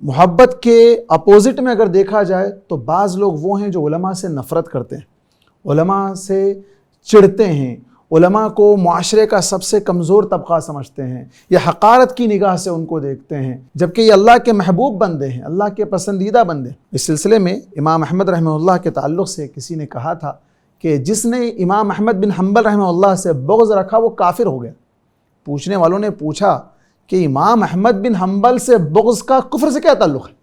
محبت کے اپوزٹ میں اگر دیکھا جائے تو بعض لوگ وہ ہیں جو علماء سے نفرت کرتے ہیں، علماء سے چڑھتے ہیں، علماء کو معاشرے کا سب سے کمزور طبقہ سمجھتے ہیں یا حقارت کی نگاہ سے ان کو دیکھتے ہیں، جبکہ یہ اللہ کے محبوب بندے ہیں، اللہ کے پسندیدہ بندے۔ اس سلسلے میں امام احمد رحمہ اللہ کے تعلق سے کسی نے کہا تھا کہ جس نے امام احمد بن حنبل رحمہ اللہ سے بغض رکھا وہ کافر ہو گیا۔ پوچھنے والوں نے پوچھا کہ امام احمد بن حنبل سے بغض کا کفر سے کیا تعلق ہے؟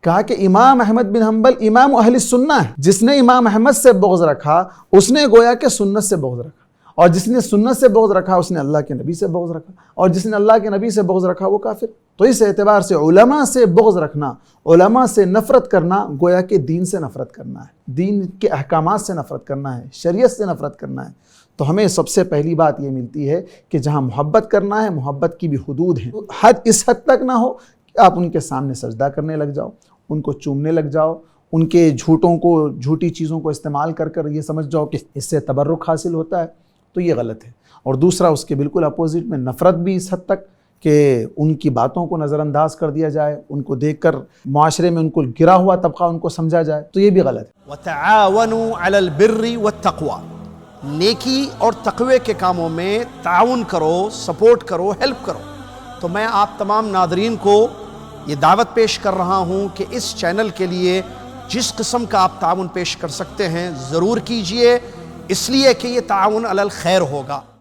کہا کہ امام احمد بن حنبل امام اہل السنہ ہے، جس نے امام احمد سے بغض رکھا اس نے گویا کہ سنت سے بغض رکھا، اور جس نے سنت سے بغض رکھا اس نے اللہ کے نبی سے بغض رکھا، اور جس نے اللہ کے نبی سے بغض رکھا وہ کافر۔ تو اس اعتبار سے علماء سے بغض رکھنا، علماء سے نفرت کرنا گویا کہ دین سے نفرت کرنا ہے، دین کے احکامات سے نفرت کرنا ہے، شریعت سے نفرت کرنا ہے۔ تو ہمیں سب سے پہلی بات یہ ملتی ہے کہ جہاں محبت کرنا ہے محبت کی بھی حدود ہیں، حد اس حد تک نہ ہو کہ آپ ان کے سامنے سجدہ کرنے لگ جاؤ، ان کو چومنے لگ جاؤ، ان کے جھوٹی چیزوں کو استعمال کر یہ سمجھ جاؤ کہ اس سے تبرک حاصل ہوتا ہے، تو یہ غلط ہے۔ اور دوسرا اس کے بالکل اپوزٹ میں نفرت بھی اس حد تک کہ ان کی باتوں کو نظر انداز کر دیا جائے، ان کو دیکھ کر معاشرے میں ان کو گرا ہوا طبقہ ان کو سمجھا جائے، تو یہ بھی غلط ہے۔ وَتَعَاوَنُوا عَلَى الْبِرِّ وَالتَّقْوَى، نیکی اور تقوی کے کاموں میں تعاون کرو، سپورٹ کرو، ہیلپ کرو۔ تو میں آپ تمام ناظرین کو یہ دعوت پیش کر رہا ہوں کہ اس چینل کے لیے جس قسم کا آپ تعاون پیش کر سکتے ہیں ضرور کیجئے، اس لیے کہ یہ تعاون علی الخیر ہوگا۔